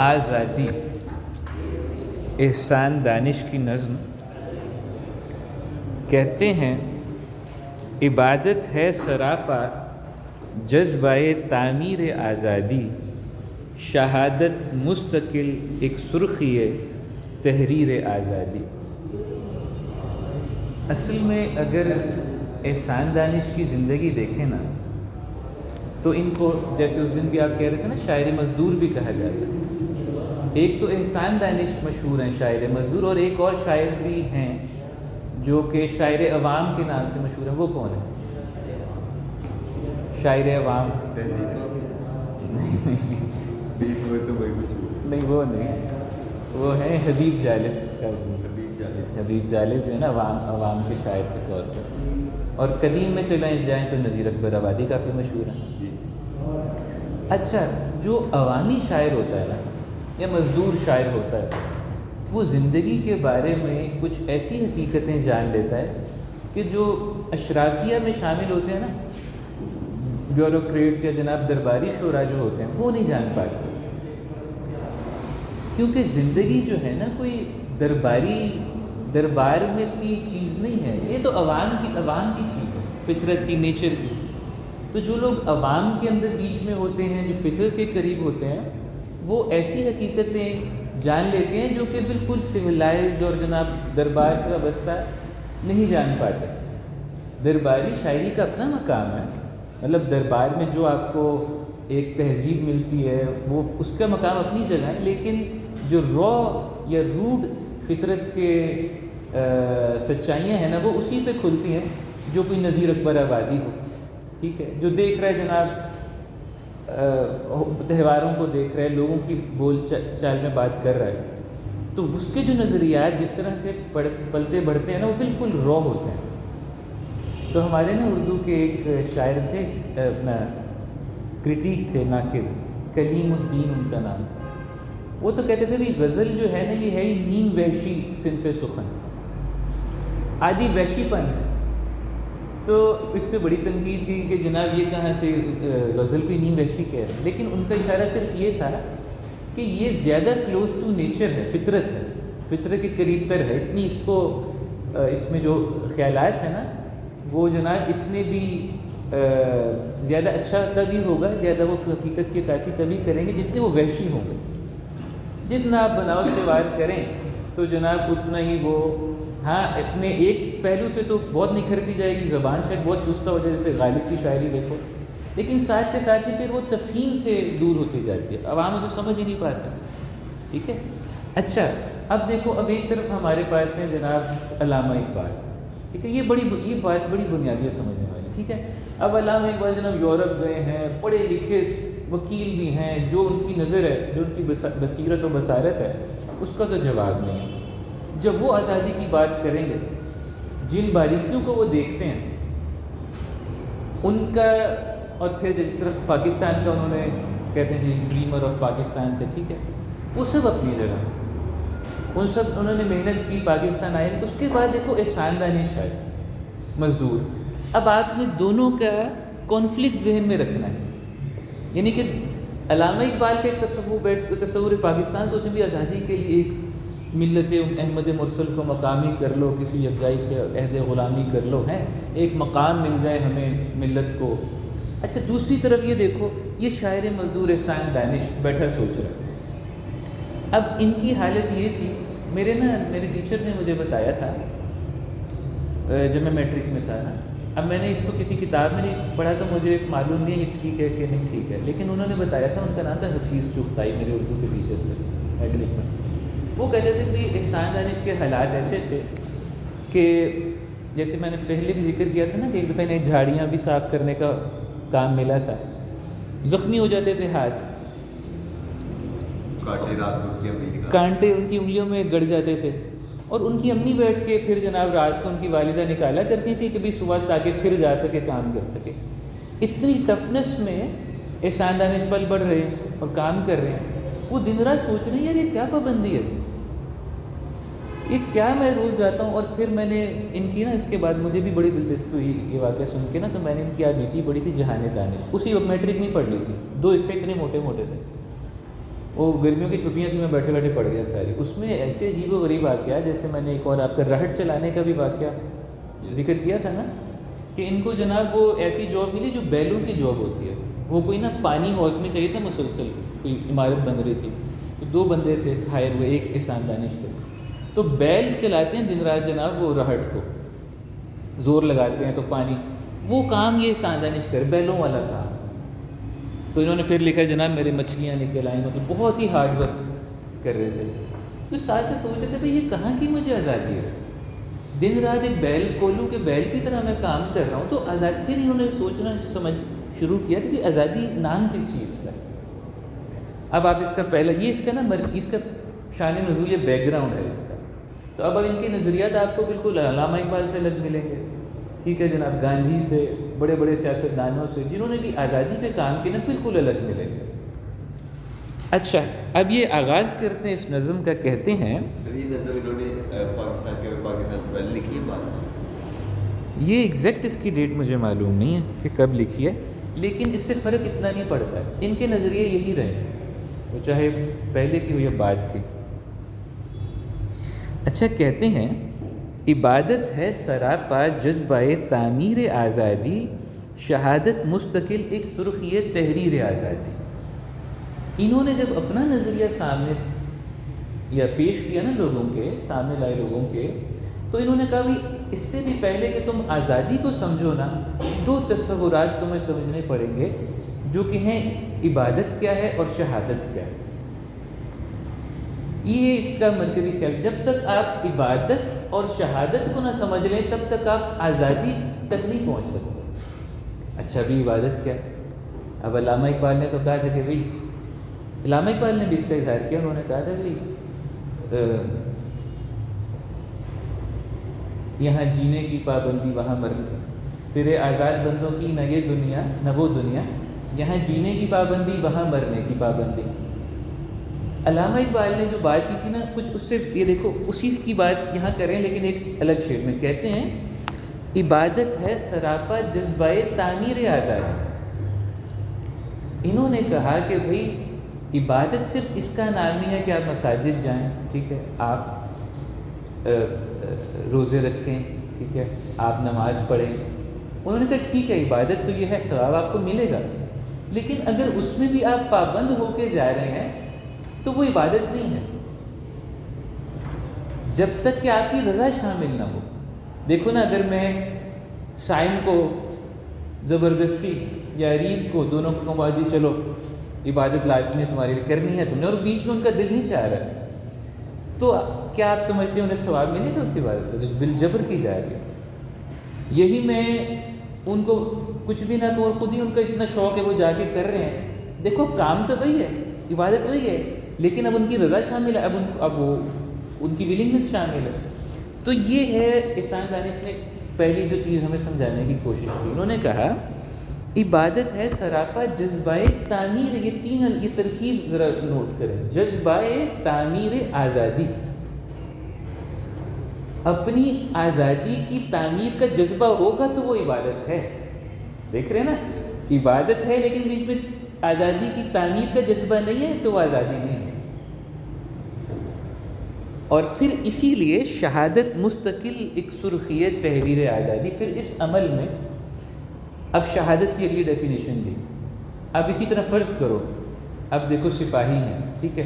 آزادی احسان دانش کی نظم کہتے ہیں عبادت ہے سراپا جذبہ تعمیر آزادی، شہادت مستقل ایک سرخی ہے تحریر آزادی۔ اصل میں اگر احسان دانش کی زندگی دیکھیں نا تو ان کو جیسے اس دن بھی آپ کہہ رہے تھے نا شاعر مزدور بھی کہا جاتا ہے۔ ایک تو احسان دانش مشہور ہیں شاعر مزدور، اور ایک اور شاعر بھی ہیں جو کہ شاعر عوام کے نام سے مشہور ہیں۔ وہ کون ہے؟ شاعر عوام نہیں، وہ نہیں، وہ ہیں حبیب جالب۔ حبیب جالب جو ہے نا عوام کے شاعر کے طور پر، اور قدیم میں چلیں جائیں تو نذیر اکبر آبادی کافی مشہور ہیں۔ اچھا، جو عوامی شاعر ہوتا ہے نا یا مزدور شاعر ہوتا ہے، وہ زندگی کے بارے میں کچھ ایسی حقیقتیں جان لیتا ہے کہ جو اشرافیہ میں شامل ہوتے ہیں نا، بیوروکریٹس یا جناب درباری شعراء جو ہوتے ہیں وہ نہیں جان پاتے، کیونکہ زندگی جو ہے نا کوئی دربار میں کی چیز نہیں ہے، یہ تو عوام کی چیز ہے، فطرت کی، نیچر کی۔ تو جو لوگ عوام کے اندر بیچ میں ہوتے ہیں، جو فطرت کے قریب ہوتے ہیں، وہ ایسی حقیقتیں جان لیتے ہیں جو کہ بالکل سویلائز اور جناب دربار سے وابستہ نہیں جان پاتے۔ درباری شاعری کا اپنا مقام ہے، مطلب دربار میں جو آپ کو ایک تہذیب ملتی ہے وہ اس کا مقام اپنی جگہ ہے، لیکن جو را یا روڈ فطرت کے سچائیاں ہیں نا وہ اسی پہ کھلتی ہیں جو کوئی نذیر اکبر آبادی ہو، ٹھیک ہے، جو دیکھ رہا ہے جناب تہواروں کو دیکھ رہا ہے، لوگوں کی بول چال میں بات کر رہا ہے، تو اس کے جو نظریات جس طرح سے پلتے بڑھتے ہیں نا وہ بالکل را ہوتے ہیں۔ تو ہمارے نا اردو کے ایک شاعر تھے، اپنا کرٹیک تھے، ناقد، کلیم الدین ان کا نام تھا۔ وہ تو کہتے تھے بھی غزل جو ہے نا یہ ہے ہی نیم وحشی صنف سخن، آدھی وحشی پن ہے۔ تو اس پہ بڑی تنقید کی کہ جناب یہ کہاں سے غزل کو نیم وحشی کہہ رہے ہیں، لیکن ان کا اشارہ صرف یہ تھا کہ یہ زیادہ کلوز ٹو نیچر ہے، فطرت ہے، فطرت کے قریب تر ہے، اتنی اس کو اس میں جو خیالات ہیں نا وہ جناب اتنے بھی زیادہ اچھا تبھی ہوگا، زیادہ وہ حقیقت کی عکاسی تبھی کریں گے جتنے وہ وحشی ہوں گے۔ جتنا آپ بناؤ سے وار کریں تو جناب اتنا ہی وہ، ہاں اپنے ایک پہلو سے تو بہت نکھرتی جائے گی، زبان شاید بہت چستہ ہو جائے، جیسے غالب کی شاعری دیکھو، لیکن ساتھ کے ساتھ ہی پھر وہ تفہیم سے دور ہوتی جاتی ہے، عوام اسے سمجھ ہی نہیں پاتا، ٹھیک ہے۔ اچھا، اب دیکھو، اب ایک طرف ہمارے پاس ہے جناب علامہ اقبال، ٹھیک ہے، یہ بات بڑی بنیادی ہے سمجھنے والی، ٹھیک ہے۔ اب علامہ اقبال جناب یورپ گئے ہیں، پڑھے لکھے وکیل بھی ہیں، جو ان کی نظر ہے، جو ان کی بصیرت و بصارت ہے، اس کا تو جواب نہیں ہے۔ جب وہ آزادی کی بات کریں گے، جن باریکیوں کو وہ دیکھتے ہیں ان کا، اور پھر جس طرح پاکستان کا انہوں نے کہتے ہیں جی ڈریمر آف پاکستان تھے، ٹھیک ہے، وہ سب اپنی جگہ، ان سب انہوں نے محنت کی، پاکستان آئے۔ اس کے بعد دیکھو احسان دانش ہے، مزدور۔ اب آپ نے دونوں کا کانفلکٹ ذہن میں رکھنا ہے، یعنی کہ علامہ اقبال کا ایک تصور پاکستان سوچیں بھی آزادی کے لیے ایک ملت احمد مرسل کو مقامی کر لو، کسی یکجائی سے عہد غلامی کر لو، ہیں ایک مقام مل جائے ہمیں ملت کو۔ اچھا، دوسری طرف یہ دیکھو، یہ شاعر مزدور احسان دانش بیٹھا سوچ رہا ہے۔ اب ان کی حالت یہ تھی، میرے ٹیچر نے مجھے بتایا تھا جب میں میٹرک میں تھا نا، اب میں نے اس کو کسی کتاب میں نہیں پڑھا تو مجھے معلوم نہیں ہے یہ ٹھیک ہے کہ نہیں ٹھیک ہے، لیکن انہوں نے بتایا تھا، ان کا نام تھا حفیظ چغتائی، میرے اردو کے ٹیچر سے میٹرک میں۔ وہ کہتے تھے کہ احسان دانش کے حالات ایسے تھے کہ جیسے میں نے پہلے بھی ذکر کیا تھا نا کہ ایک دفعہ انہیں جھاڑیاں بھی صاف کرنے کا کام ملا تھا، زخمی ہو جاتے تھے ہاتھ، کانٹے ان کی انگلیوں میں گڑ جاتے تھے، اور ان کی امی بیٹھ کے پھر جناب رات کو ان کی والدہ نکالا کرتی تھی کہ بھی صبح تاکہ پھر جا سکے، کام کر سکے۔ اتنی ٹفنس میں احسان دانش پل بڑھ رہے ہیں اور کام کر رہے ہیں، وہ دن رات سوچ رہے ہیں یار یہ کیا پابندی ہے، یہ کیا، میں روز جاتا ہوں۔ اور پھر میں نے ان کی نا اس کے بعد مجھے بھی بڑی دلچسپی ہوئی یہ واقعہ سن کے نا، تو میں نے ان کی آبیتی پڑھی تھی جہان دانش، اسی وقت میٹرک نہیں پڑھ لی تھی، 2 حصے اتنے موٹے موٹے تھے۔ وہ گرمیوں کی چھٹیاں تھیں، میں بیٹھے بیٹھے پڑھ گیا ساری. اس میں ایسے عجیب و غریب واقعہ، جیسے میں نے ایک اور آپ کا رہٹ چلانے کا بھی واقعہ ذکر کیا تھا نا، کہ ان کو جناب وہ ایسی جاب ملی جو بیلوں کی جاب ہوتی ہے. وہ کوئی نا پانی ہاؤس میں چاہیے تھا مسلسل، کوئی عمارت بن رہی تھی، تو 2 بندے تھے ہائر ہوئے، ایک احسان دانش تھے. تو بیل چلاتے ہیں دن رات جناب، وہ رہٹ کو زور لگاتے ہیں تو پانی، وہ کام یہ احسان دانش کر، بیلوں والا کام. تو انہوں نے پھر لکھا جناب میرے مچھلیاں نکل آئیں، مطلب بہت ہی ہارڈ ورک کر رہے تھے. تو ساتھ سے سوچ رہے تھے بھائی یہ کہاں کی مجھے آزادی ہے، دن رات ایک بیل کولو کے بیل کی طرح میں کام کر رہا ہوں. تو آزادی، پھر انہوں نے سوچنا سمجھ شروع کیا کہ آزادی نام کس چیز کا ہے. اب آپ اس کا پہلا یہ اس کا نا اس کا شان نزول، یہ بیک گراؤنڈ ہے اس کا. تو اب ان کے نظریات آپ کو بالکل علامہ اقبال سے الگ ملیں گے، ٹھیک ہے جناب، گاندھی سے، بڑے بڑے سیاستدانوں سے جنہوں نے بھی آزادی پہ کام کیا نا، بالکل الگ ملیں گے. اچھا، اب یہ آغاز کرتے ہیں اس نظم کا. کہتے ہیں یہ نظم انہوں نے پاکستان سے پہلے لکھی ہے بات؟ یہ ایگزیکٹ اس کی ڈیٹ مجھے معلوم نہیں ہے کہ کب لکھی ہے، لیکن اس سے فرق اتنا نہیں پڑتا ہے، ان کے نظریے یہی رہے، وہ چاہے پہلے کی ہو یا بعد کی. اچھا، کہتے ہیں عبادت ہے سراپا جذبہ تعمیر آزادی، شہادت مستقل ایک سرخی تحریر آزادی. انہوں نے جب اپنا نظریہ سامنے یا پیش کیا نا لوگوں کے سامنے لائے لوگوں کے، تو انہوں نے کہا بھی اس سے بھی پہلے کہ تم آزادی کو سمجھو نا، 2 تصورات تمہیں سمجھنے پڑیں گے، جو کہ ہیں عبادت کیا ہے اور شہادت کیا ہے. یہ اس کا مرکزی خیال. جب تک آپ عبادت اور شہادت کو نہ سمجھ لیں تب تک آپ آزادی تک نہیں پہنچ سکتے. اچھا بھی عبادت کیا ہے؟ اب علامہ اقبال نے تو کہا تھا کہ بھئی، علامہ اقبال نے بھی اس کا اظہار کیا، انہوں نے کہا تھا بھئی یہاں جینے کی پابندی وہاں مرنے، تیرے آزاد بندوں کی نہ یہ دنیا نہ وہ دنیا، یہاں جینے کی پابندی وہاں مرنے کی پابندی. علامہ اقبال نے جو بات کی تھی نا، کچھ اس سے یہ دیکھو اسی کی بات یہاں کریں، لیکن ایک الگ شعر میں. کہتے ہیں عبادت ہے سراپا جذبہ تعمیر آزادی. انہوں نے کہا کہ بھئی عبادت صرف اس کا نام نہیں ہے کہ آپ مساجد جائیں، ٹھیک ہے، آپ روزے رکھیں، ٹھیک ہے، آپ نماز پڑھیں. انہوں نے کہا ٹھیک ہے عبادت تو یہ ہے، ثواب آپ کو ملے گا، لیکن اگر اس میں بھی آپ پابند ہو کے جا رہے ہیں تو وہ عبادت نہیں ہے، جب تک کہ آپ کی رضا شامل نہ ہو. دیکھو نا، اگر میں صائم کو زبردستی یا غریب کو دونوں کو کہوں جی چلو عبادت لازمی ہے تمہارے لیے، کرنی ہے تم نے، اور بیچ میں ان کا دل نہیں چاہ رہا، تو کیا آپ سمجھتے ہیں انہیں ثواب ملے گا اس عبادت کو جو بالجبر کی جا رہی ہے؟ یہی میں ان کو کچھ بھی نہ کہوں، خود ہی ان کا اتنا شوق ہے وہ جا کے کر رہے ہیں، دیکھو کام تو وہی ہے، عبادت وہی ہے، لیکن اب ان کی رضا شامل ہے، اب وہ ان کی ولنگنس شامل ہے. تو یہ ہے احسان دانش نے پہلی جو چیز ہمیں سمجھانے کی کوشش کی. انہوں نے کہا عبادت ہے سراپا جذبہ تعمیر، یہ ترکیب ذرا نوٹ کریں، جذبہ تعمیر آزادی، اپنی آزادی کی تعمیر کا جذبہ ہوگا تو وہ عبادت ہے. دیکھ رہے ہیں نا، عبادت ہے لیکن بیچ میں آزادی کی تعمیر کا جذبہ نہیں ہے تو وہ آزادی نہیں ہے. اور پھر اسی لیے شہادت مستقل ایک سرخی تحریر آزادی. پھر اس عمل میں اب شہادت کی اگلی ڈیفینیشن دی. اب اسی طرح فرض کرو، اب دیکھو سپاہی ہیں، ٹھیک ہے،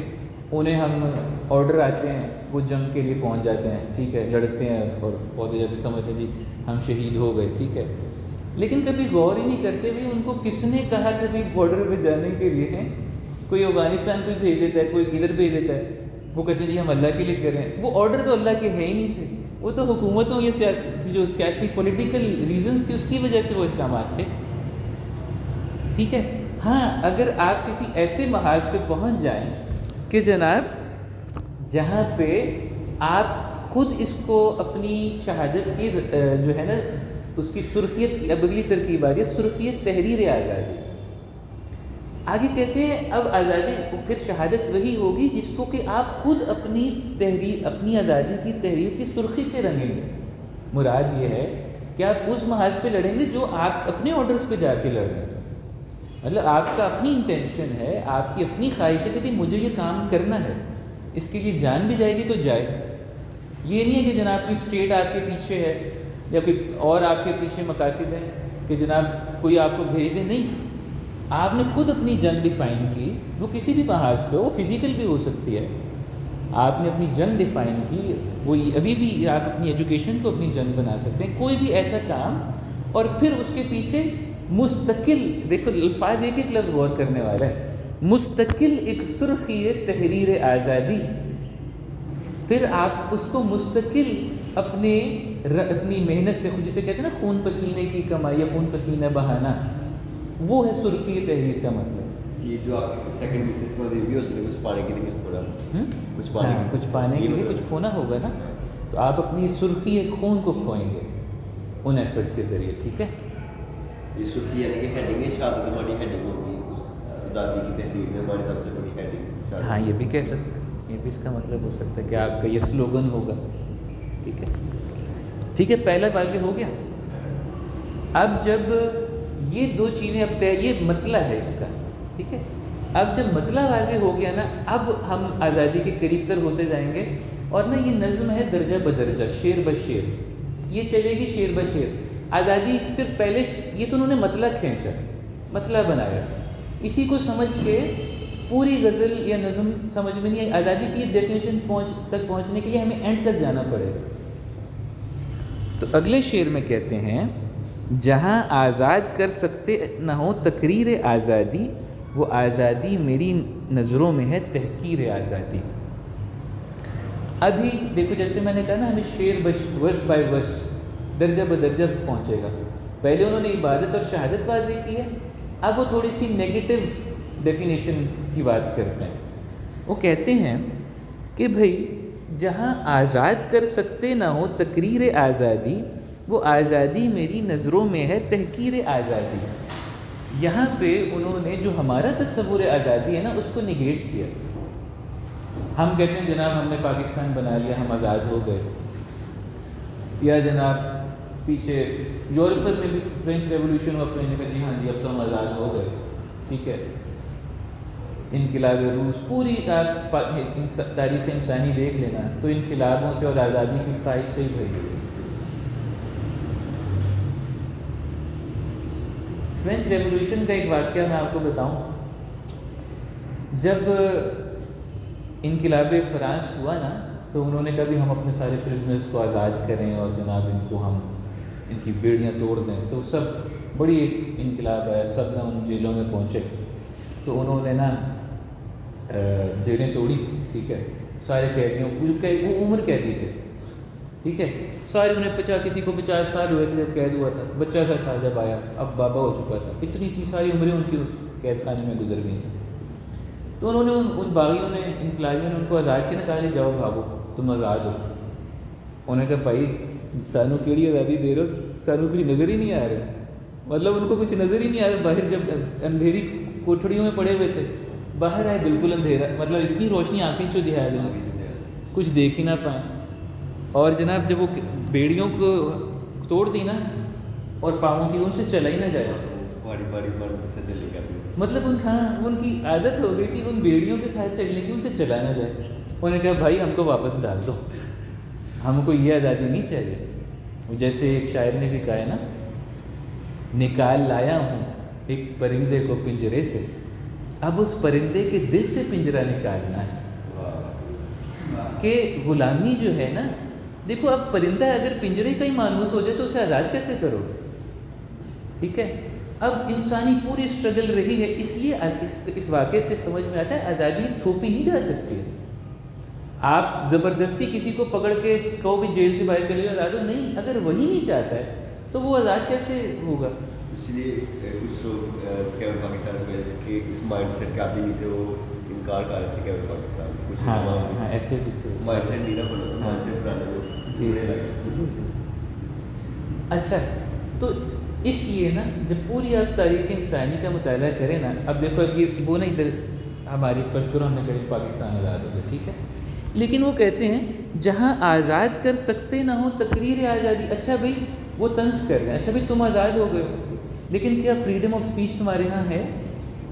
انہیں ہم آرڈر آتے ہیں، وہ جنگ کے لیے پہنچ جاتے ہیں، ٹھیک ہے، لڑتے ہیں اور پہنچ جاتے، سمجھتے ہیں جی ہم شہید ہو گئے، ٹھیک ہے، لیکن کبھی غور ہی نہیں کرتے بھی ان کو کس نے کہا کبھی بارڈر پہ جانے کے لیے ہیں. کوئی افغانستان کوئی بھیج دیتا ہے، کوئی کدھر بھیج دیتا ہے، وہ کہتے ہیں جی ہم اللہ کے لیے کر رہے ہیں. وہ آرڈر تو اللہ کے ہے ہی نہیں تھے، وہ تو حکومتوں یا جو سیاسی پولیٹیکل ریزنس تھے اس کی وجہ سے وہ اقدامات تھے، ٹھیک ہے. ہاں، اگر آپ کسی ایسے محاذ پہ پہنچ جائیں کہ جناب جہاں پہ آپ خود اس کو اپنی شہادت کی جو ہے نا اس کی سرخیت، اب اگلی ترکیب آ رہی ہے، سرخیت تحریر آزادی. آگے کہتے ہیں اب آزادی پھر شہادت وہی ہوگی جس کو کہ آپ خود اپنی تحریر، اپنی آزادی کی تحریر کی سرخی سے رنگیں گے. مراد یہ ہے کہ آپ اس محاذ پہ لڑیں گے جو آپ اپنے آرڈرز پہ جا کے لڑ رہے ہیں. مطلب آپ کا اپنی انٹینشن ہے، آپ کی اپنی خواہش ہے کہ بھائی مجھے یہ کام کرنا ہے، اس کے لیے جان بھی جائے گی تو جائے. یہ نہیں ہے کہ جناب کی اسٹیٹ آپ کے پیچھے ہے یا کوئی اور آپ کے پیچھے مقاصد ہیں کہ جناب کوئی آپ کو بھیج دے. نہیں، آپ نے خود اپنی جنگ ڈیفائن کی، وہ کسی بھی محاذ پہ ہو، فزیکل بھی ہو سکتی ہے. آپ نے اپنی جنگ ڈیفائن کی، وہ ابھی بھی آپ اپنی ایجوکیشن کو اپنی جنگ بنا سکتے ہیں، کوئی بھی ایسا کام، اور پھر اس کے پیچھے مستقل، دیکھو الفاظ ایک لفظ غور کرنے والا ہے، مستقل ایک سرخی تحریر آزادی. پھر آپ اس کو مستقل اپنی محنت سے، جسے کہتے ہیں نا خون پسینے کی کمائی یا خون پسینہ بہانا، وہ ہے سرخی تحریر کا مطلب. یہ جو آپ سیکنڈ بیسس پر بھی ہو سکتے کچھ پانے کے لیے کچھ کھونا، کچھ پانے کے لیے کچھ کھونا ہوگا نا، تو آپ اپنی سرخی خون کو کھوئیں گے ان ایفرٹ کے ذریعے. ٹھیک ہے، یہ سرخی یعنی کہ ہیڈنگ ہے، شہادت ہماری ہیڈنگ ہوگی اس آزادی کی تحریر میں، ہماری سب سے بڑی ہیڈنگ. ہاں یہ بھی کہہ سکتے ہیں، یہ بھی اس کا مطلب ہو سکتا ہے کہ آپ کا یہ سلوگن ہوگا. ٹھیک ہے، ٹھیک ہے، پہلا واضح ہو گیا. اب جب یہ دو چیزیں اب طے، یہ مطلب ہے اس کا. ٹھیک ہے، اب جب مطلب واضح ہو گیا نا، اب ہم آزادی کے قریب تر ہوتے جائیں گے. اور نا یہ نظم ہے درجہ بدرجہ، شعر بشعر، یہ چلے گی شعر بشعر. آزادی صرف پہلے یہ تو انہوں نے مطلب کھینچا، مطلب بنایا، اسی کو سمجھ کے پوری غزل یا نظم سمجھ میں نہیں آئی. آزادی کی ڈیفینیشن تک پہنچنے کے لیے ہمیں اینڈ تک جانا پڑے گا. تو اگلے شعر میں کہتے ہیں، جہاں آزاد کر سکتے نہ ہو تقریر آزادی، وہ آزادی میری نظروں میں ہے تحقیر آزادی. ابھی دیکھو جیسے میں نے کہا نا، ہمیں شعر ورس بائی ورس، درجہ بدرجہ پہنچے گا. پہلے انہوں نے عبادت اور شہادت واضح کی ہے، اب وہ تھوڑی سی نیگیٹو ڈیفینیشن کی بات کرتے ہیں. وہ کہتے ہیں کہ بھئی جہاں آزاد کر سکتے نہ ہو تقریر آزادی، وہ آزادی میری نظروں میں ہے تحقیر آزادی. یہاں پہ انہوں نے جو ہمارا تصور آزادی ہے نا، اس کو نگیٹ کیا. ہم کہتے ہیں جناب ہم نے پاکستان بنا لیا، ہم آزاد ہو گئے. یا جناب پیچھے یورپ میں بھی فرینچ ریولیوشن ہوا، فرینچ نے کہا جی ہاں جی اب تو ہم آزاد ہو گئے. ٹھیک ہے، انقلاب روس، پوری آپ تاریخ انسانی دیکھ لینا تو انقلابوں سے اور آزادی کی خواہش سے ہی بھری ہوئی. فرینچ ریولیوشن کا ایک واقعہ میں آپ کو بتاؤں. جب انقلاب فرانس ہوا نا، تو انہوں نے کہا بھی ہم اپنے سارے پرزنرز کو آزاد کریں اور جناب ان کو ہم ان کی بیڑیاں توڑ دیں. تو سب بڑی ایک انقلاب آیا، سب نا ان جیلوں میں پہنچے. تو انہوں نے نا جیلیں توڑی. ٹھیک ہے، سارے قیدیوں کو، وہ عمر قیدی تھے. ٹھیک ہے، سارے انہیں کسی کو 50 سال ہوئے تھے جب قید ہوا تھا، بچہ سا تھا جب آیا، اب بابا ہو چکا تھا. اتنی ساری عمریں ان کی اس قید خانے میں گزر گئی تھیں. تو انہوں نے ان باغیوں نے، انقلابیوں نے ان کو آزاد کیا نا، کہا جاؤ بھاگو تم آزاد ہو. انہوں نے کہا بھائی سانو کیڑی آزادی دے رہے ہو، سانو کچھ نظر ہی نہیں آ رہا. مطلب ان کو کچھ نظر ہی نہیں آ رہا. باہر جب اندھیری کوٹھڑیوں میں پڑے ہوئے تھے، باہر آئے بالکل اندھیرا، مطلب اتنی روشنی آنکھیں چو دکھا گئی، کچھ دیکھ ہی نہ پائیں. اور جناب جب وہ بیڑیوں کو توڑ دی نا اور پاؤں کی، ان سے چلا ہی نہ جائے. مطلب ان کی عادت ہو گئی تھی ان بیڑیوں کے ساتھ چلنے کی، ان سے چلا نہ جائے. انہوں نے کہا بھائی ہم کو واپس ڈال دو، ہم کو یہ آزادی نہیں چاہیے. جیسے ایک شاعر نے بھی کہا ہے نا، نکال لایا ہوں ایک پرندے کو پنجرے سے، اب اس پرندے کے دل سے پنجرہ نکالنا ہے. کہ غلامی جو ہے نا، دیکھو اب پرندہ اگر پنجرے کا ہی مانوس ہو جائے تو اسے آزاد کیسے کرو. ٹھیک ہے، اب انسانی پوری اسٹرگل رہی ہے، اس لیے اس واقعے سے سمجھ میں آتا ہے آزادی تھوپی نہیں جا سکتی. آپ زبردستی کسی کو پکڑ کے کہو بھی جیل سے باہر چلے جاؤ آزاد ہو، نہیں. اگر وہی نہیں چاہتا ہے تو وہ آزاد کیسے ہوگا. اس لیے کچھ لوگ کیول پاکستان میں اس مائنڈ سیٹ کے عادی نہیں تھے، وہ انکار کر رہے تھے کیول پاکستان. ہاں ایسے بھی تھے، مائنڈ سیٹ نہیں نہ مائنڈ سیٹ بنانے میں. جی جی. اچھا، تو اس لیے نا جب پوری آپ تاریخ انسانی کا مطالعہ کریں نا، اب دیکھو اب یہ وہ نا ادھر ہماری فرض کرو ہم نے کہا پاکستان آزاد ہو گیا. ٹھیک ہے، لیکن وہ کہتے ہیں جہاں آزاد کر سکتے نہ ہو تقریر آزادی. اچھا بھائی وہ طنز کر رہے ہیں، اچھا بھائی تم آزاد ہو گئے ہو، لیکن کیا فریڈم آف اسپیچ تمہارے ہاں ہے؟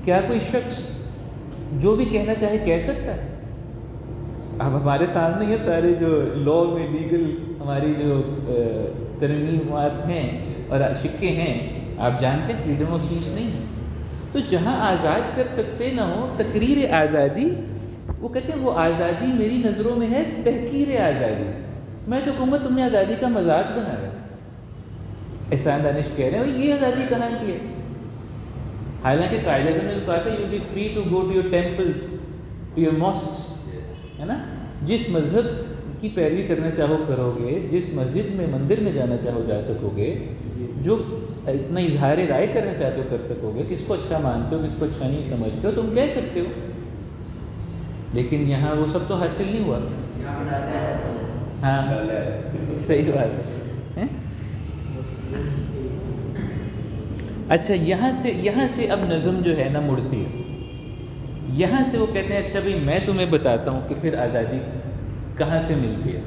کیا کوئی شخص جو بھی کہنا چاہے کہہ سکتا ہے؟ اب ہمارے سامنے یہ سارے جو لا میں لیگل ہماری جو ترمیمات ہیں اور شکے ہیں، آپ جانتے ہیں فریڈم آف اسپیچ نہیں ہے. تو جہاں آزاد کر سکتے نہ ہو تقریر آزادی، وہ کہتے ہیں وہ آزادی میری نظروں میں ہے تحقیر آزادی. میں تو کہوں گا تم نے آزادی کا مذاق بنایا. احسان دانش کہہ رہے ہیں یہ آزادی کہاں کی ہے؟ حالانکہ قائد اعظم نے کہا تھا you be free to go to your temples to your mosques, ہے نا. جس مذہب کی پیروی کرنا چاہو کرو گے، جس مسجد میں مندر میں جانا چاہو جا سکو گے، جو اتنا اظہار رائے کرنا چاہتے ہو کر سکو گے. کس کو اچھا مانتے ہو کس کو اچھا نہیں سمجھتے ہو تم کہہ سکتے ہو. لیکن یہاں وہ سب تو حاصل نہیں ہوا. ہاں صحیح بات ہے. اچھا یہاں سے اب نظم جو ہے نا مڑتی ہے. یہاں سے وہ کہتے ہیں اچھا بھائی میں تمہیں بتاتا ہوں کہ پھر آزادی کہاں سے ملتی ہے،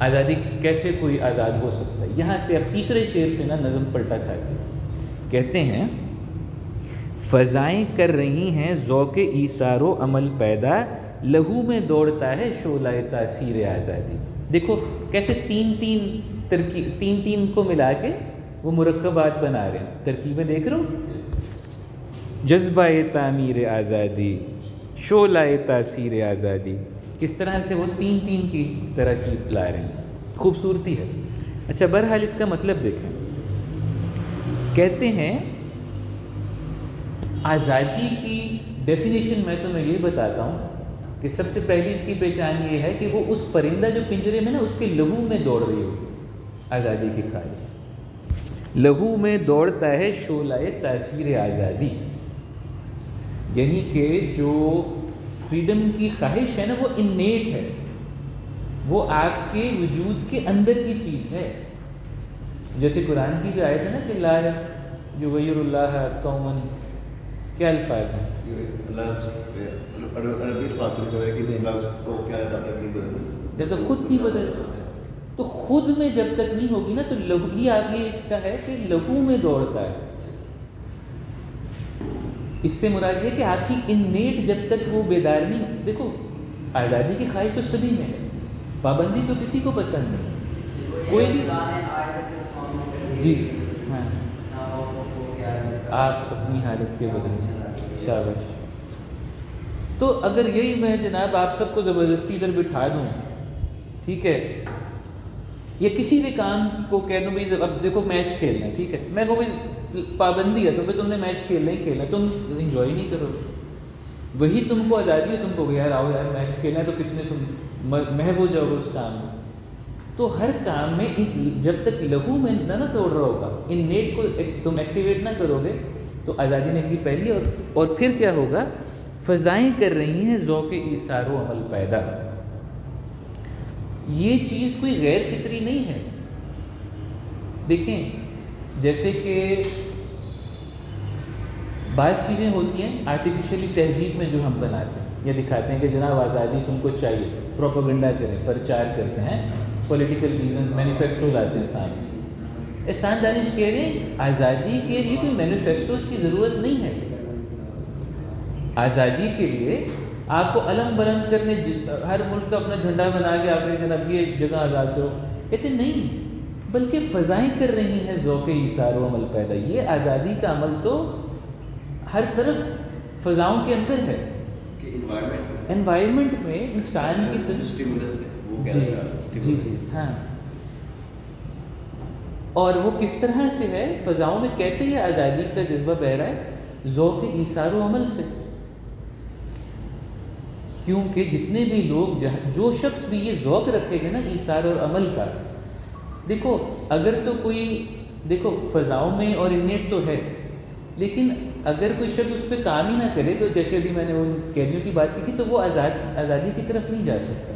آزادی کیسے کوئی آزاد ہو سکتا ہے. یہاں سے اب تیسرے شعر سے نا نظم پلٹا کھاتی. کہتے ہیں فضائیں کر رہی ہیں ذوق ایثار و عمل پیدا، لہو میں دوڑتا ہے شعلہ تاثیر آزادی. دیکھو کیسے تین کو ملا کے وہ مرکبات بنا رہے ہیں. ترکیبیں دیکھ رہے ہو، جذبہ تعمیر آزادی، شعلہ تاثیر آزادی، کس طرح سے وہ تین کی ترکیب لا رہے ہیں. خوبصورتی ہے. اچھا بہرحال اس کا مطلب دیکھیں. کہتے ہیں آزادی کی ڈیفینیشن میں تمہیں یہ بتاتا ہوں کہ سب سے پہلی اس کی پہچان یہ ہے کہ وہ اس پرندہ جو پنجرے میں نا اس کے لہو میں دوڑ رہی ہوگی. آزادی کی خواہش، لہو میں دوڑتا ہے شعلہ تاثیر آزادی. یعنی کہ جو فریڈم کی خواہش ہے نا وہ انیٹ ہے، وہ آپ کے وجود کے اندر کی چیز ہے. جیسے قرآن کی بھی آیت ہے نا کہ لا یغیر اللہ قوما، کیا الفاظ ہیں؟ جب تک خود نہیں بدل، تو خود میں جب تک نہیں ہوگی نا تو لہو ہی آگے اس کا ہے کہ لہو میں دوڑتا ہے. اس سے مراد یہ کہ آپ کی انیٹ جب تک وہ بیدار نہیں. دیکھو آزادی کی خواہش تو سبھی میں ہے، پابندی تو کسی کو پسند نہیں. کوئی بھی جی ہاں آپ اپنی حالت کے بدلے شاباش. تو اگر یہی میں جناب آپ سب کو زبردستی ادھر بٹھا دوں، ٹھیک ہے، یا کسی بھی کام کو کہہ دوں بھائی اب دیکھو میچ کھیلنا ہے، ٹھیک ہے، میں کہوں بھائی پابندی ہے تو پھر تم نے میچ کھیلنا ہی کھیلنا، تم انجوائے نہیں کرو. وہی تم کو آزادی ہے، تم کو یار آؤ یار میچ کھیلنا ہے، تو کتنے تم محو ہو جاؤ گے اس کام میں. تو ہر کام میں جب تک لہو میں نہ دوڑ رہا ہوگا، ان نیٹ کو تم ایکٹیویٹ نہ کرو گے تو آزادی نے کی پہلی. اور پھر کیا ہوگا؟ فضائیں کر رہی ہیں ذوق ایثار و عمل پیدا. یہ چیز کوئی غیر فطری نہیں ہے. دیکھیں جیسے کہ بعض چیزیں ہوتی ہیں آرٹیفیشلی تہذیب میں جو ہم بناتے ہیں یا دکھاتے ہیں کہ جناب آزادی تم کو چاہیے، پروپیگنڈا کریں، پرچار کرتے ہیں، پولیٹیکل ریزنز، مینیفیسٹو لاتے ہیں سامنے. احسان دانش کہہ رہے ہیں آزادی کے لیے کوئی مینیفیسٹوز کی ضرورت نہیں ہے. آزادی کے لیے آپ کو علم بلند کرنے، ہر ملک کا اپنا جھنڈا بنا کے آپ نے جناب یہ جگہ آزاد کرو، کہتے نہیں، بلکہ فضائیں کر رہی ہیں ذوق ایثار و عمل پیدا. یہ آزادی کا عمل تو ہر طرف فضاؤں کے اندر ہے کہ انوائرمنٹ میں انسان کی طرف جی ہاں. اور وہ کس طرح سے ہے فضاؤں میں، کیسے یہ آزادی کا جذبہ بہہ رہا ہے؟ ذوق ایثار و عمل سے. کیونکہ جتنے بھی لوگ جو شخص بھی یہ ذوق رکھے گا نا ایثار اور عمل کا، دیکھو اگر تو کوئی دیکھو فضاؤں میں اور انیٹ تو ہے، لیکن اگر کوئی شخص اس پہ کام ہی نہ کرے تو جیسے ابھی میں نے ان قیدیوں کی بات کی تھی تو وہ آزادی کی طرف نہیں جا سکتا.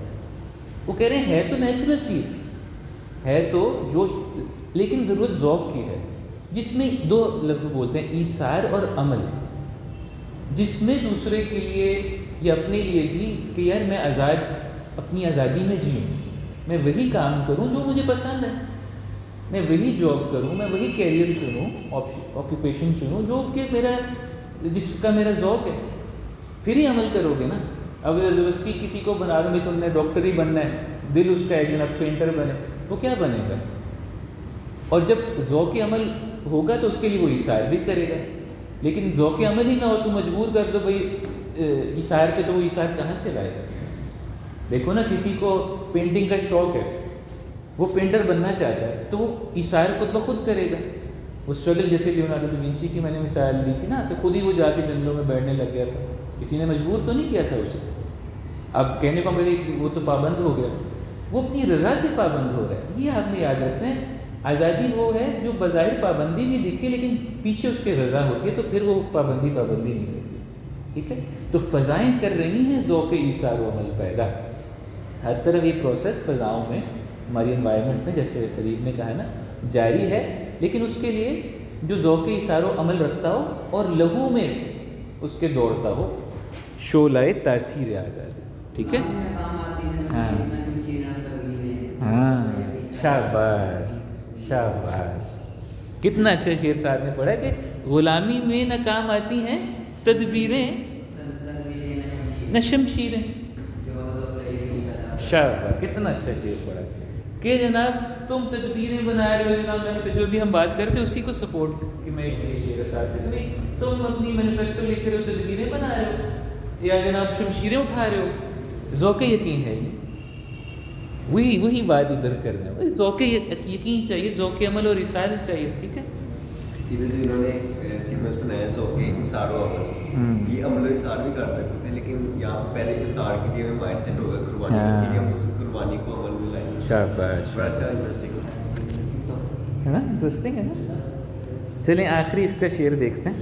وہ کہہ رہے ہیں ہے تو نیچرل چیز ہے تو جو، لیکن ضرورت ذوق کی ہے، جس میں دو لفظ بولتے ہیں ایثار اور عمل، جس میں دوسرے کے لیے یا اپنے لیے بھی کہ یار میں اپنی آزادی میں جیوں، میں وہی کام کروں جو مجھے پسند ہے، میں وہی جاب کروں، میں وہی کیریئر چنوں، آکوپیشن چنوں جو کہ جس کا میرا ذوق ہے، پھر ہی عمل کرو گے نا. اب زبردستی کسی کو بنا دو، بھائی تم نے ڈاکٹر ہی بننا ہے، دل اس کا ہے کہ اب پینٹر بنے، وہ کیا بنے گا؟ اور جب ذوق عمل ہوگا تو اس کے لیے وہ ایثار بھی کرے گا. لیکن ذوق عمل ہی نہ ہو تو مجبور کر دو بھائی ایثار پہ، تو وہ ایثار کہاں سے لائے گا؟ دیکھو نا، کسی کو پینٹنگ کا شوق ہے، وہ پینٹر بننا چاہتا ہے تو وہ ایثار خود بخود کرے گا. وہ اسٹرگل جیسے لیونارڈو دا وینچی کی میں نے مثال دی تھی نا، خود ہی وہ جا کے جنگلوں میں بیٹھنے لگ گیا تھا، کسی نے مجبور تو نہیں کیا تھا اسے. اب کہنے کو کہ وہ تو پابند ہو گیا، وہ اپنی رضا سے پابند ہو رہا ہے. یہ آپ نے یاد رکھنا ہے، آزادی وہ ہے جو بظاہر پابندی بھی دکھے لیکن پیچھے اس کے رضا ہوتی ہے، تو پھر وہ پابندی نہیں ہوتی. ٹھیک ہے، تو فضائیں کر رہی ہیں ذوق ایثار و عمل پیدا. ہر طرف یہ پروسیس فضاؤں میں، ہماری انوائرمنٹ میں، جیسے قریب نے کہا نا، جاری ہے. لیکن اس کے لیے جو ذوق ایثار و عمل رکھتا ہو اور لہو میں اس کے دوڑتا ہو، شعلہ تاثیر آزادی. ٹھیک ہے، ہاں ہاں، شاباش شاباش. کتنا اچھا شعر صاحب نے پڑھا کہ غلامی میں نہ کام آتی ہیں تدبیریں نہ شمشیریں. شاباش، کتنا اچھا شعر پڑھا کہ جناب تم تدبیریں بنا رہے ہو. جناب میں جو بھی ہم بات کرتے ہیں اسی کو سپورٹ کہ میں یہ شعر صاحب کہ تم اپنی مینیفیسٹو لکھ رہے ہو، تدبیریں بنا رہے ہو، یا جناب شمشیریں اٹھا رہے ہو. ذوق یقین ہے یہ، وہی بات ادھر کرنا ہے. ذوق یقین چاہیے، ذوق عمل اور ایثار چاہیے. ٹھیک ہے، ادھر جو انہوں نے سیکوینس بنایا ذوق ایثار و عمل، یہ عمل و ایثار بھی کر سکتے تھے، لیکن یہاں پہلے ایثار کے لیے مائنڈ سیٹ ہوگا قربانی کے لیے، ہم اس قربانی کو عمل میں لائیں. شاباش، بڑا سا انٹرسٹنگ ہے نا، انٹرسٹنگ ہے نا. چلیں آخری اس کا شعر دیکھتے ہیں.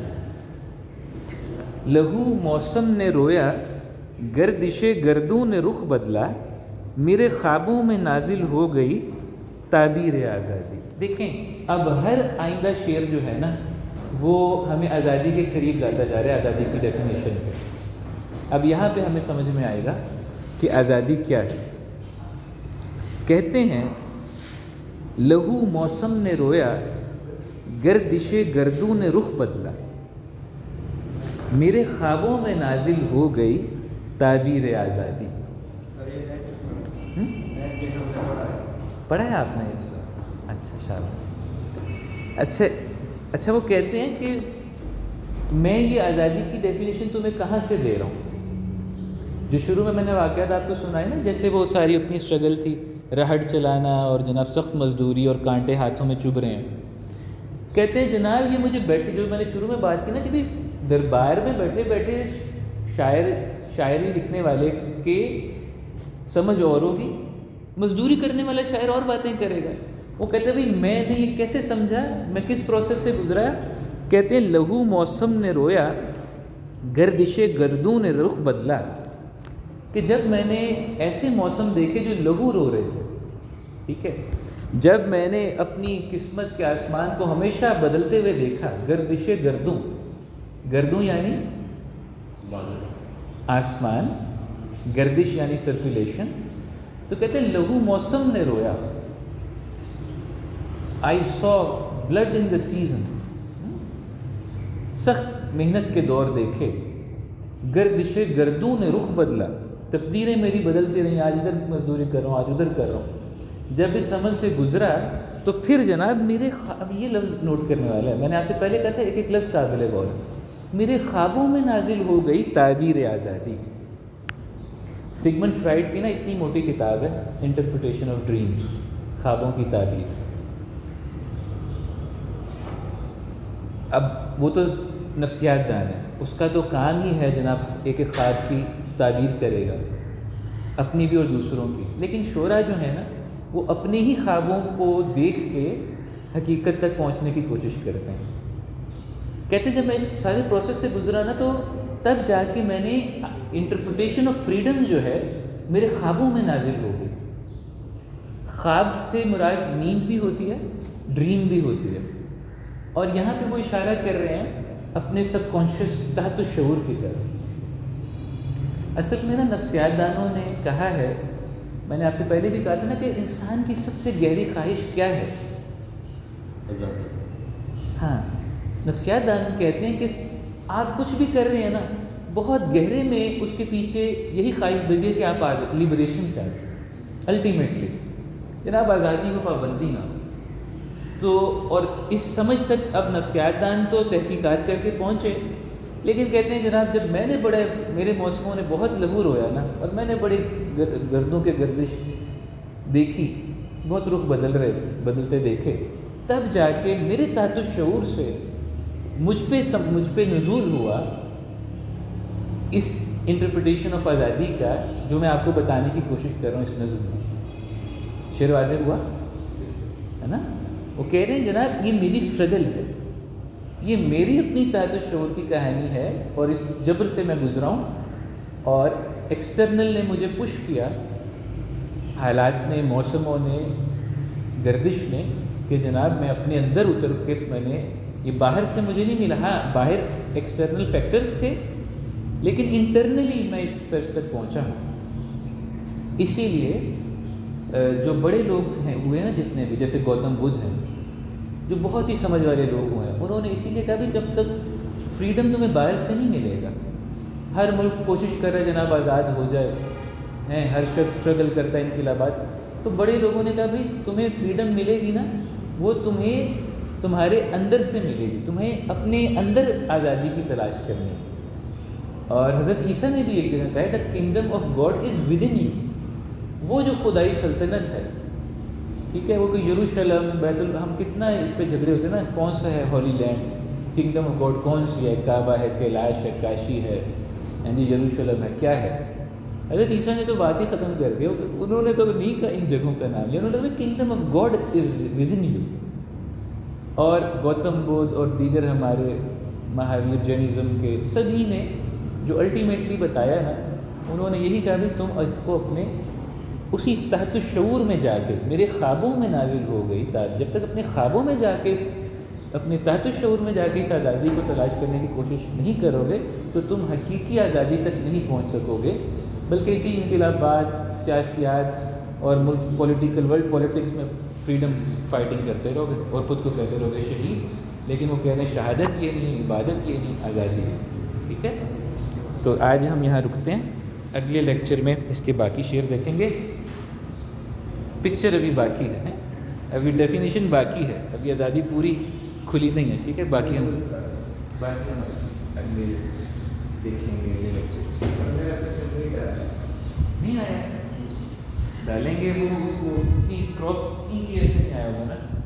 لہو موسم نے رویا، گردش گردوں نے رخ بدلا، میرے خوابوں میں نازل ہو گئی تعبیر آزادی. دیکھیں اب ہر آئندہ شعر جو ہے نا وہ ہمیں آزادی کے قریب لاتا جا رہا ہے، آزادی کی ڈیفینیشن پہ. اب یہاں پہ ہمیں سمجھ میں آئے گا کہ آزادی کیا ہے. کہتے ہیں لہو موسم نے رویا، گردش گردوں نے رخ بدلا، میرے خوابوں میں نازل ہو گئی تعبیر آزادی. پڑھا ہے آپ نے؟ اچھا شاباش. اچھا وہ کہتے ہیں کہ میں یہ آزادی کی ڈیفینیشن تمہیں کہاں سے دے رہا ہوں؟ جو شروع میں نے واقعات آپ کو سنائے نا، جیسے وہ ساری اپنی اسٹرگل تھی، رہڑ چلانا اور جناب سخت مزدوری اور کانٹے ہاتھوں میں چبھ رہے ہیں. کہتے ہیں جناب یہ مجھے بیٹھے، جو میں نے شروع میں بات کی نا کہ دربار میں بیٹھے بیٹھے شاعری لکھنے والے کے سمجھ اور ہوگی، مزدوری کرنے والا شاعر اور باتیں کرے گا. وہ کہتے ہیں بھائی میں نے یہ کیسے سمجھا، میں کس پروسیس سے گزرا. کہتے ہیں لہو موسم نے رویا، گردش گردوں نے رخ بدلا، کہ جب میں نے ایسے موسم دیکھے جو لہو رو رہے تھے. ٹھیک ہے، جب میں نے اپنی قسمت کے آسمان کو ہمیشہ بدلتے ہوئے دیکھا. گردش گردوں یعنی آسمان، گردش یعنی سرکولیشن. تو کہتے ہیں لہو موسم نے رویا، I saw blood in the seasons. سخت محنت کے دور دیکھے. گردش گردوں نے رخ بدلا، تقدیریں میری بدلتی رہیں، آج ادھر مزدوری کر رہا ہوں، آج ادھر کر رہا ہوں. جب اس عمل سے گزرا تو پھر جناب میرے اب یہ لفظ نوٹ کرنے والا ہے، میں نے آپ سے پہلے کہا تھا ایک ایک لفظ قابل غور ہے. میرے خوابوں میں نازل ہو گئی تعبیر آزادی. سگمنڈ فرائڈ کی نا اتنی موٹی کتاب ہے انٹرپریٹیشن آف ڈریمز، خوابوں کی تعبیر. اب وہ تو نفسیات دان ہے، اس کا تو کام ہی ہے جناب ایک ایک خواب کی تعبیر کرے گا، اپنی بھی اور دوسروں کی. لیکن شعراء جو ہیں نا وہ اپنے ہی خوابوں کو دیکھ کے حقیقت تک پہنچنے کی کوشش کرتے ہیں. کہتے ہیں جب میں اس سارے پروسیس سے گزرا نا تو تب جا کے میں نے انٹرپریٹیشن آف فریڈم جو ہے میرے خوابوں میں نازل ہو گئی. خواب سے مراد نیند بھی ہوتی ہے، ڈریم بھی ہوتی ہے. اور یہاں پہ وہ اشارہ کر رہے ہیں اپنے سب کانشیس تحت شعور کی طرف. اصل میں نا نفسیات دانوں نے کہا ہے، میں نے آپ سے پہلے بھی کہا تھا نا کہ انسان کی سب سے گہری خواہش کیا ہے؟ ہاں، نفسیات دان کہتے ہیں کہ آپ کچھ بھی کر رہے ہیں نا، بہت گہرے میں اس کے پیچھے یہی خواہش دلی ہے کہ آپ لبریشن چاہتے ہیں الٹیمیٹلی، جناب آزادی کو پابندی نہ ہو۔ تو اور اس سمجھ تک اب نفسیات دان تو تحقیقات کر کے پہنچے، لیکن کہتے ہیں جناب جب میں نے میرے موسموں نے بہت لہو رویا نا، اور میں نے بڑے گردوں کے گردش دیکھی، بہت رخ بدلتے دیکھے، تب جا کے میرے تحت الشعور سے مجھ پہ نزول ہوا اس انٹرپریٹیشن آف آزادی کا، جو میں آپ کو بتانے کی کوشش کر رہا ہوں اس نظم میں۔ شعر واضح ہوا ہے نا؟ وہ کہہ رہے ہیں جناب یہ میری اسٹرگل ہے، یہ میری اپنی تحت الشعور کی کہانی ہے، اور اس جبر سے میں گزرا ہوں، اور ایکسٹرنل نے مجھے پش کیا، حالات نے، موسموں نے، گردش نے، کہ جناب میں اپنے اندر اتر کے میں نے یہ باہر سے مجھے نہیں ملا، ہاں باہر ایکسٹرنل فیکٹرز تھے، لیکن انٹرنلی میں اس سرچ تک پہنچا ہوں۔ اسی لیے جو بڑے لوگ ہوئے نا جتنے بھی، جیسے گوتم بدھ ہیں جو بہت ہی سمجھ والے لوگ ہوئے ہیں، انہوں نے اسی لیے کہا بھی جب تک فریڈم تمہیں باہر سے نہیں ملے گا، ہر ملک کوشش کر رہا ہے جناب آزاد ہو جائے، ہر شخص اسٹرگل کرتا ہے انقلابات، تو بڑے لوگوں نے کہا بھائی تمہیں فریڈم ملے گی نا، وہ تمہیں تمہارے اندر سے ملے گی، تمہیں اپنے اندر آزادی کی تلاش کرنی ہے۔ اور حضرت عیسیٰ نے بھی ایک جگہ کہا ہے the kingdom of God is with in you, وہ جو خدائی سلطنت ہے، ٹھیک ہے، وہ کہ یروشلم بیت ہم کتنا اس پہ جھگڑے ہوتے ہیں نا، کون سا ہے holy land, kingdom of God کون سی ہے، کعبہ ہے، کیلاش ہے، کاشی ہے، جی یروشلم ہے، کیا ہے؟ حضرت عیسیٰ نے تو بات ہی ختم کر دیا، انہوں نے تو نہیں کہا ان جگہوں کا نام لیا، انہوں نے کہا kingdom of God is with in you. اور گوتم بدھ اور دیگر ہمارے مہاویر جینزم کے سبھی نے جو الٹیمیٹلی بتایا نا، انہوں نے یہی کہا بھی تم اس کو اپنے اسی تحت الشعور میں جا کے، میرے خوابوں میں نازل ہو گئی، جب تک اپنے خوابوں میں جا کے، اپنے تحت الشعور میں جا کے اس آزادی کو تلاش کرنے کی کوشش نہیں کرو گے تو تم حقیقی آزادی تک نہیں پہنچ سکو گے، بلکہ اسی انقلابات، سیاسیات اور ملک پولیٹیکل ورلڈ پولیٹکس میں فریڈم فائٹنگ کرتے رہو گے اور خود کو کہتے رہو گے شہید، لیکن وہ کہہ رہے ہیں شہادت یہ نہیں، عبادت یہ نہیں، آزادی ہے۔ ٹھیک ہے، تو آج ہم یہاں رکتے ہیں، اگلے لیکچر میں اس کے باقی شعر دیکھیں گے۔ پکچر ابھی باقی ہے، ابھی ڈیفینیشن باقی ہے، ابھی آزادی پوری کھلی نہیں ہے، ٹھیک ہے، باقی ہم اگلے دیکھیں گے، اگلے لیکچر نہیں آیا ڈالیں گے، وہ کراپ کی ایسے نہیں آیا ہوگا نا۔